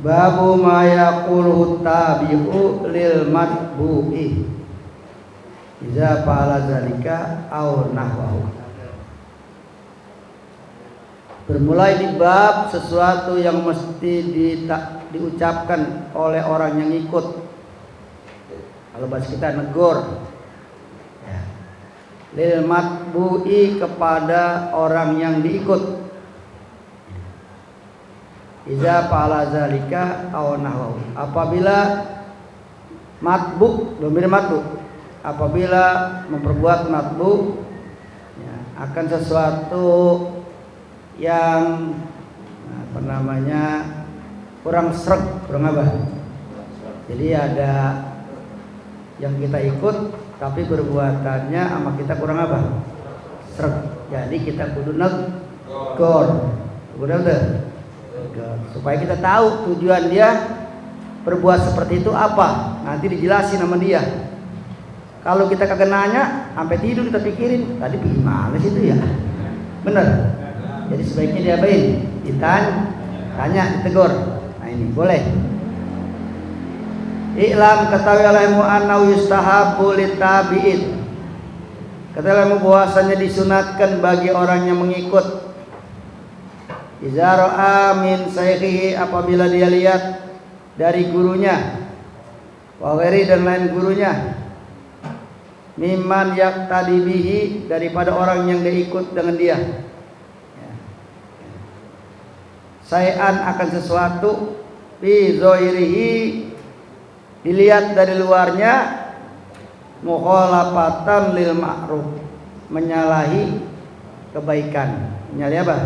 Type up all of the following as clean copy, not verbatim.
Babu ma yaqulu tabi'u lil matbu'i iza fa'ala zalika aw nahwahu. Bermulai di bab sesuatu yang mesti diucapkan oleh orang yang ikut. Kalau bahasa kita negor ya. Lil matbu'i kepada orang yang diikut. Iza fa'ala zalika aw nahwahu. Apabila matbu, domir matbu, apabila memperbuat matbu ya, akan sesuatu yang kurang sreg, kurang apa? Jadi ada yang kita ikut tapi perbuatannya sama kita kurang apa? Sreg. Jadi kita kudu negor. Udah supaya kita tahu tujuan dia berbuat seperti itu apa, nanti dijelasin sama dia. Kalau kita kagak nanya sampai tidur kita pikirin tadi gimana sih itu ya, bener. Jadi sebaiknya diapain? Tanya, ditegur. Nah ini boleh. I'lam ketahui alaimu annahu yustahabu litabi'in. Ketahui bahwasanya disunatkan bagi orang yang mengikut. Iza ra'a min saykhihi, apabila dia lihat dari gurunya, wa ghairi dan lain gurunya, mimman yaqtadi bihi, daripada orang yang dia ikut dengan dia, say'an akan sesuatu, fi zahirihi, dilihat dari luarnya, mukhalafatan lil ma'ruf, menyalahi kebaikan. Menyalahi apa?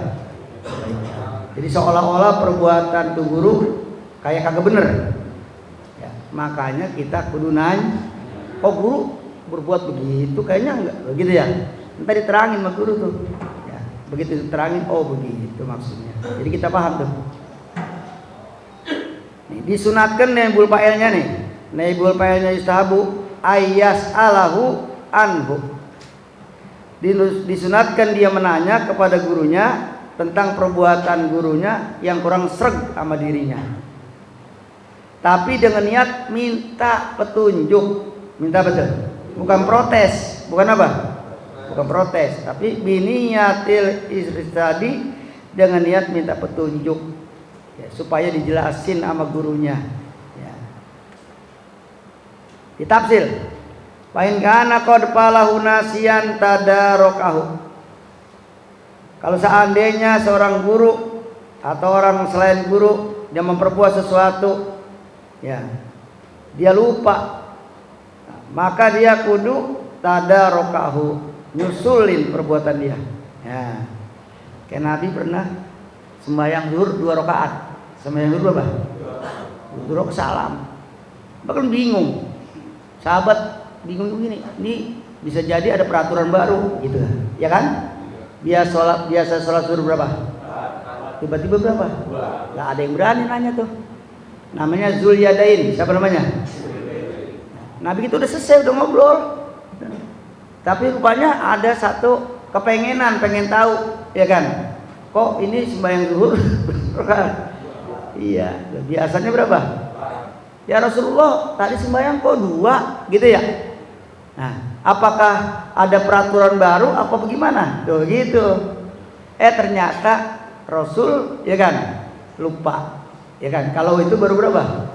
Jadi seolah-olah perbuatan tuh guru kayak kagak bener ya, makanya kita kudu nanya, kok guru berbuat begitu, kayaknya enggak begitu ya, ntar diterangin sama guru tuh ya, begitu diterangin, oh begitu maksudnya, jadi kita paham tuh. Nih, disunatkan naibul fa'ilnya nih, naibul fa'ilnya yustahabu ayyas alahu anhu, disunatkan dia menanya kepada gurunya tentang perbuatan gurunya yang kurang sreg sama dirinya, tapi dengan niat minta petunjuk, minta betul, bukan protes, bukan apa? Bukan protes, tapi biniyatil istishadi, dengan niat minta petunjuk ya, supaya dijelasin sama gurunya ya. Ditafsir, fa in kana qad falahu nasiyan tadarakahu. Kalau seandainya seorang guru atau orang selain guru yang memperbuat sesuatu ya, dia lupa, maka dia kudu tadarakahu, nyusulin perbuatan dia ya. Kayak Nabi pernah sembahyang zuhur 2 rakaat. Sembahyang zuhur berapa? 2 rakaat salam. Bahkan bingung, sahabat bingung begini, ini bisa jadi ada peraturan baru gitu ya kan? Biasa sholat zuhur berapa? Tiba-tiba berapa? Gak ada yang berani nanya tuh. Namanya Zulyadain. Siapa namanya? Nabi itu udah selesai, udah ngobrol. Tapi rupanya ada satu kepengenan, pengen tahu, ya kan? Kok ini sembahyang zuhur? Iya, biasanya berapa? Ya Rasulullah, tadi sembahyang kok 2 gitu ya? Nah, apakah ada peraturan baru apa bagaimana? Tuh gitu. Ternyata Rasul ya kan lupa. Ya kan? Kalau itu baru berapa?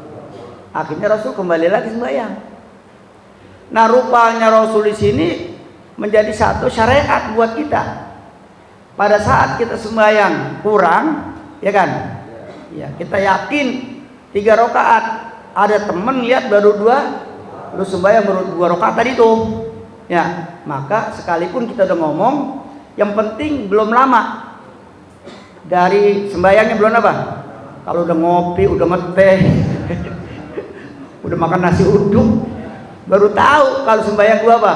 Akhirnya Rasul kembali lagi sembahyang. Nah, rupanya Rasul di sini menjadi satu syariat buat kita. Pada saat kita sembahyang kurang, ya kan? Ya, kita yakin 3 rakaat. Ada teman lihat baru 2, lu sembahyang baru 2 rakaat tadi tuh ya, maka sekalipun kita udah ngomong, yang penting belum lama dari sembahyangnya, belum apa, kalau udah ngopi, udah ngeteh udah makan nasi uduk, baru tahu kalau sembahyang gua apa,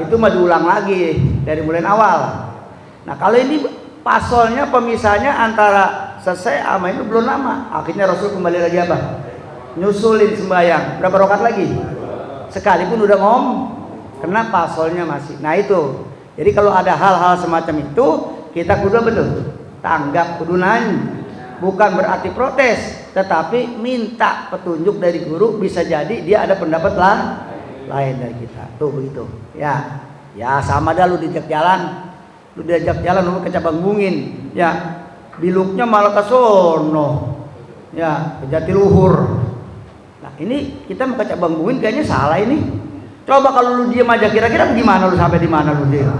itu mah diulang lagi dari mulai awal. Nah kalau ini pasolnya, pemisahnya antara selesai sama itu belum lama, akhirnya Rasul kembali lagi apa, nyusulin sembahyang berapa rakaat lagi, sekalipun udah kena pasolnya masih. Nah itu, jadi kalau ada hal-hal semacam itu kita kudu betul tanggap, kudu nanya, bukan berarti protes, tetapi minta petunjuk dari guru, bisa jadi dia ada pendapat lain dari kita. Tuh begitu. Ya. Ya sama dah lu diajak jalan. Lu ke Cabang Bungin. Ya. Biluknya malah ke sono. Ya, ke Jatiluhur. Nah, ini kita mau ke Cabang Bungin kayaknya salah ini. Coba kalau lu diem aja, kira-kira gimana lu sampai di mana lu dia?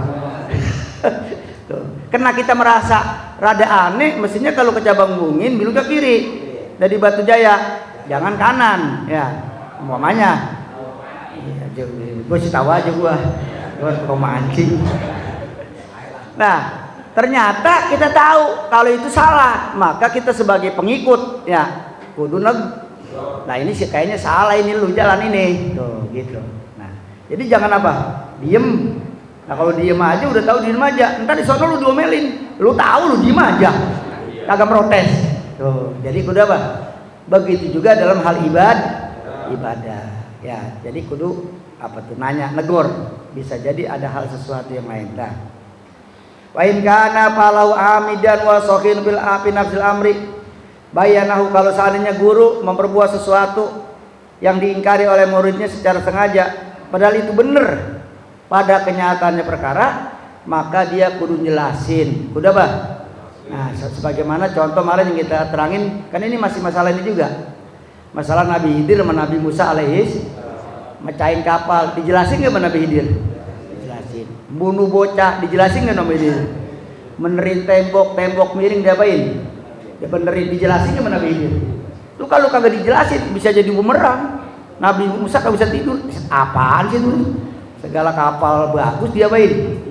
Karena kita merasa rada aneh, mestinya kalau ke Cabang Bungin biluk ke kiri. Dari Batu Jaya, jangan kanan, ya. Umpamanya. Iya, gue sih tahu aja gue tukang mancing. Nah, ternyata kita tahu kalau itu salah, maka kita sebagai pengikut, ya, kudu Nah ini sih kayaknya salah ini lu jalan ini, tuh gitu. Nah, jadi jangan apa, diem. Nah kalau diem aja udah tahu diem aja, ntar di sono lu diomelin, lu tahu lu diem aja, kagak protes. Tuh, jadi kudu apa? Begitu juga dalam hal ibadah. Ya, jadi kudu apa tuh nanya, negor. Bisa jadi ada hal sesuatu yang lain. Nah, wa in kana falau amidan wa saqin bil api nafsil amri. Bayanahu, kalau seandainya guru memperbuat sesuatu yang diingkari oleh muridnya secara sengaja, padahal itu benar pada kenyataannya perkara, maka dia kudu jelasin. Kudu apa? Nah, sebagaimana contoh kemarin yang kita terangin, kan ini masih masalah ini juga. Masalah Nabi Khidir sama Nabi Musa alaihis mecahin kapal, dijelasin nggak sama Nabi Khidir? Dijelasin. Bunuh bocah, dijelasin nggak Nabi Khidir? Menerin tembok miring diapain? Dia benerin, dijelasin nggak sama Nabi Khidir? Lu kalau kagak dijelasin bisa jadi bumerang. Nabi Musa kagak bisa tidur. Apaan sih itu? Segala kapal bagus diapain?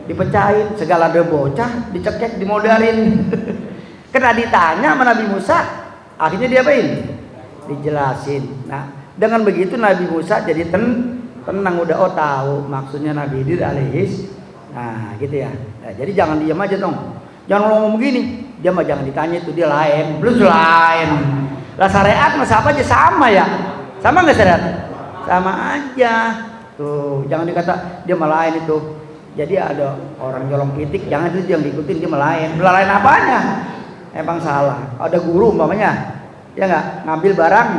Dipecahin, segala ada bocah dicekek, dimodalin. Kena ditanya sama Nabi Musa, akhirnya diapain? Dijelasin. Nah, dengan begitu Nabi Musa jadi tenang, udah tahu maksudnya Nabi Khidir alaihis. Nah, gitu ya. Nah, jadi jangan diam aja dong. Jangan ngomong begini. Dia mah jangan ditanya, itu dia lain, belum lain. Lah syariat masa apa aja sama ya? Sama nggak syariat? Sama aja. Tuh, jangan dikata dia malah lain itu. Jadi ada orang nyolong pitik, jangan itu yang diikutin, dia melayan. Melayan apanya? Emang salah. Ada guru umpamanya, ya nggak ngambil barang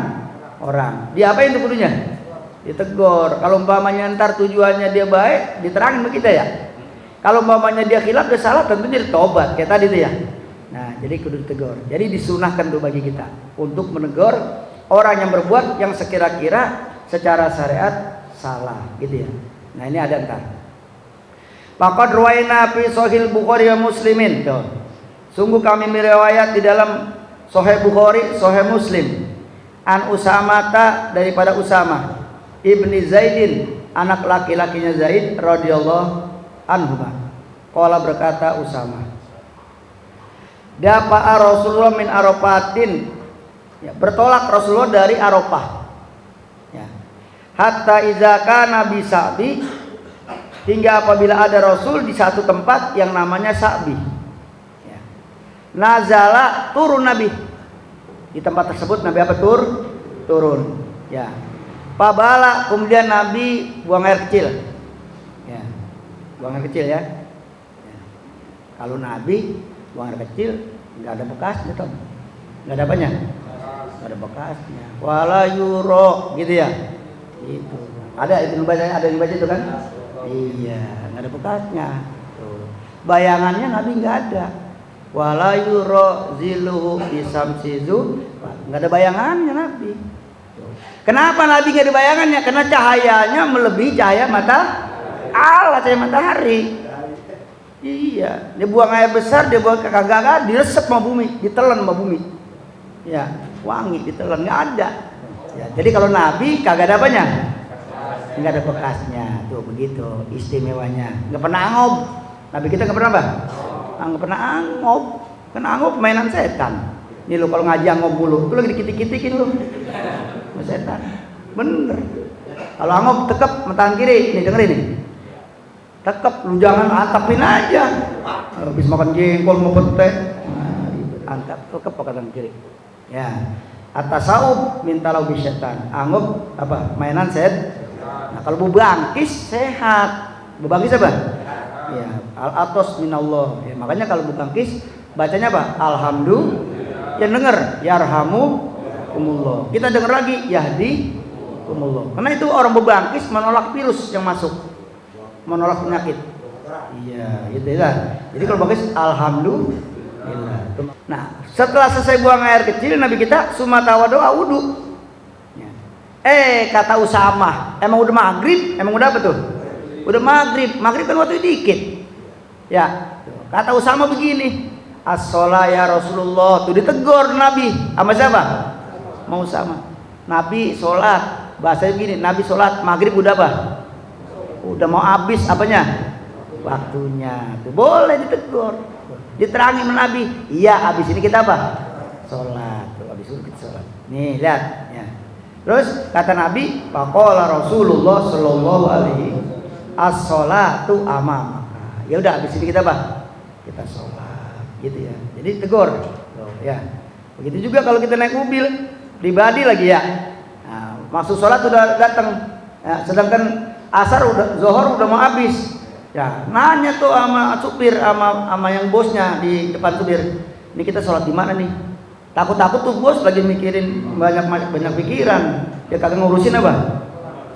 orang. Dia apa itu kudunya? Ditegur. Kalau umpamanya ntar tujuannya dia baik, diterangin sama kita ya. Kalau umpamanya dia khilaf, dia salah, tentunya ditobat. Kayak tadi tuh ya. Nah, jadi kudu ditegur. Jadi disunahkan tuh bagi kita untuk menegur orang yang berbuat yang sekira-kira secara syariat salah, gitu ya. Nah, ini ada ntar. Faqad ruwaina fi Sahih Bukhari wa Muslimin. Tuh. Sungguh kami meriwayat di dalam Sahih Bukhari, Sahih Muslim. An Usamata, daripada Usama ibni Zaidin, anak laki-lakinya Zaid radhiyallahu anhu. Qala, berkata Usama, dapa'a Rasulullah min Arafatin, ya, bertolak Rasulullah dari Arafah, ya. Hatta idza kana bi Sa'bi, hingga apabila ada Rasul di satu tempat yang namanya Sa'bi, ya. Nazala, turun Nabi di tempat tersebut. Nabi apa? Turun, ya. Pabala, kemudian Nabi buang air kecil, ya. Buang air kecil, ya. Ya. Kalau Nabi buang air kecil nggak ada bekasnya, toh. Nggak ada apanya? Nggak ada bekasnya. Wala yuro, gitu ya. Itu ada itu bacanya, ada yang baca itu kan? Iya, nggak ada bekasnya. Tuh. Bayangannya Nabi nggak ada. Wala yuro ziluhu bisamsizu, nggak ada bayangannya Nabi. Tuh. Kenapa Nabi nggak ada bayangannya? Karena cahayanya melebihi cahaya cahaya matahari. Iya, dia buang air besar, dia buang kagak, diresep sama bumi, ditelan sama bumi. Ya, wangi ditelan, nggak ada. Ya, jadi kalau Nabi kagak ada apanya? Nggak ada bekasnya. Tuh begitu istimewanya. Nggak pernah angop. Nabi kita nggak pernah apa? Nggak pernah angop. Kan angop mainan setan. Nih lu kalau ngaji angop mulu, tuh lagi dikitik-kitikin lu. Sama setan. Bener. Kalau angop tekep matahan kiri, nih dengerin nih. Tekep, lu jangan antapin aja. Habis makan jengkol mau pete, antap tekep pakai tangan kiri. Ya. Atasawuf minta lau bisyaitan. Anggap apa? Mainan set. Nah, kalau bubangkis sehat. Bubangkis apa? Ya, al-atos minallah. Ya, makanya kalau bubangkis bacanya apa? Alhamdulillah. Yang denger yarhamu kumullah. Kita dengar lagi yahdi kumullah. Karena itu orang bebangkis menolak virus yang masuk, menolak penyakit. Iya, gitu ya. Jadi kalau bangkis alhamdulillah. Nah, setelah selesai buang air kecil, Nabi kita sumatawa doa wudu. Kata Usama, emang udah maghrib? Emang udah apa tuh? Udah maghrib. Maghrib kan waktu dikit. Ya, kata Usama begini, as-sholah ya Rasulullah. Tuh ditegur Nabi sama siapa? Mau Usama. Nabi sholat. Bahasanya begini, Nabi sholat maghrib udah apa? Udah mau habis apanya? Waktunya. Tuh boleh ditegur. Diterangi sama Nabi. Iya, habis ini kita apa? Sholat. Tuh habis itu kita sholat. Nih lihat. Ya. Terus kata Nabi, faqala Rasulullah sallallahu alaihi as-sholatu amamaka. Ya udah habis ini kita apa? Kita sholat, gitu ya. Jadi tegur. Tuh, ya. Begitu juga kalau kita naik mobil pribadi lagi ya. Nah, maksud sholat udah datang. Ya, sedangkan asar udah, zuhur udah mau habis. Ya, nanya tuh sama supir sama yang bosnya di depan supir. Ini kita sholat di mana nih? Takut-takut tuh bos lagi mikirin banyak pikiran. Dia kagak ngurusin apa?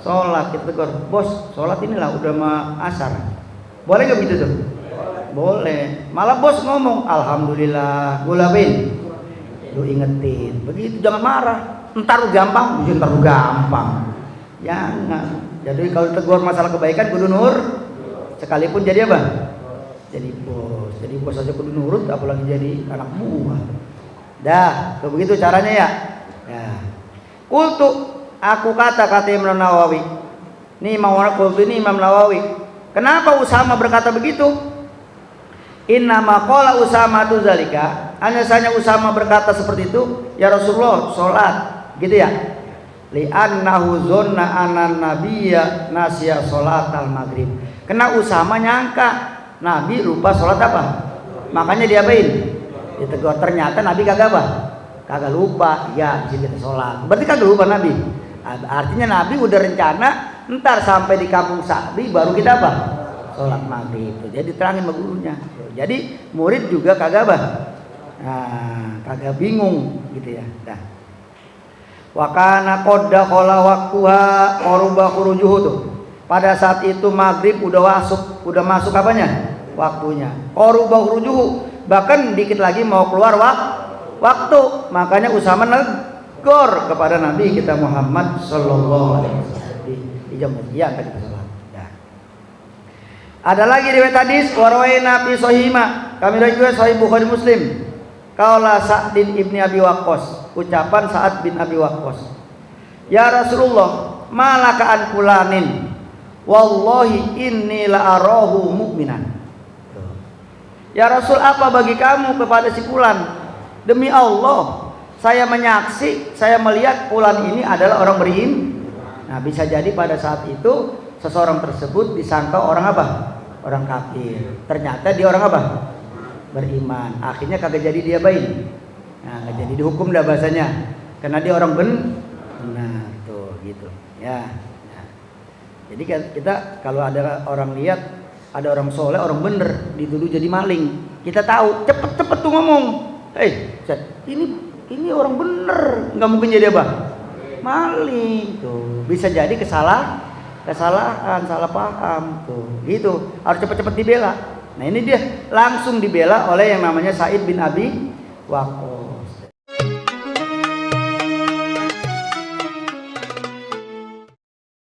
Sholat. Kita tegur, bos sholat inilah udah mau asar. Boleh nggak begitu tuh? Boleh. Malah bos ngomong, alhamdulillah, gue lakuin. Lu ingetin. Begitu jangan marah. Ntar lu gampang, Jangan. Jadi kalau tegur masalah kebaikan kudu nur. Sekalipun jadi apa? Jadi bos. Jadi bos aja kudu nurut, apalagi jadi anak buah. Dah, begitu caranya ya. Ya. Qultu, aku kata Imam Nawawi. Ini Imam Nawawi. Kenapa Usama berkata begitu? Inna maqala Usama tu zalika. Hanya saja Usama berkata seperti itu, ya Rasulullah, sholat, gitu ya. Li'annahu zonna anan nabiyya nasiya sholatal maghrib. Kena Usama nyangka Nabi lupa sholat apa? Makanya diapain? Ditegur. Ternyata Nabi kagak apa? Kagak lupa. Ya, di sini kita sholat. Berarti kagak lupa Nabi. Artinya Nabi udah rencana ntar sampai di kampung Sa'di baru kita apa? Sholat maghrib. Jadi terangin sama gurunya. Jadi murid juga kagak apa? Nah, kagak bingung gitu ya. Dah. Wa kana qad dakhala waqtuha qaruba khurujuhu tuh. Pada saat itu maghrib udah masuk apanya? Waktunya. Qaruba khurujuhu. Bahkan dikit lagi mau keluar waktu. Makanya Usama negor kepada Nabi kita Muhammad sallallahu alaihi wasallam di jam kita salat. Ya. Ada lagi riwayat hadis warwaina fi sahihima. Kami riwayat sahih Bukhari Muslim. Qaula Sa'd ibni Abi Waqqas. Ucapan Sa'ad bin Abi Waqqas. Ya Rasulullah, malaka an fulanin. Wallahi inni la arahu mu'minan. Ya Rasul, apa bagi kamu kepada si fulan? Demi Allah, saya melihat fulan ini adalah orang beriman. Nah, bisa jadi pada saat itu seseorang tersebut disangka orang apa? Orang kafir. Ternyata dia orang apa? Beriman. Akhirnya kagak jadi dia baik. Nah, nggak jadi dihukum dah bahasanya. Karena dia orang benar tuh gitu. Ya. Nah. Jadi kita kalau ada orang lihat ada orang soleh, orang bener dituduh jadi maling, kita tahu cepet tuh ngomong, ini orang bener, nggak mungkin jadi apa? Maling tuh. Bisa jadi kesalahan, salah paham tuh, gitu. Harus cepet-cepet dibela. Nah ini dia langsung dibela oleh yang namanya Sa'id bin Abi Waqqas.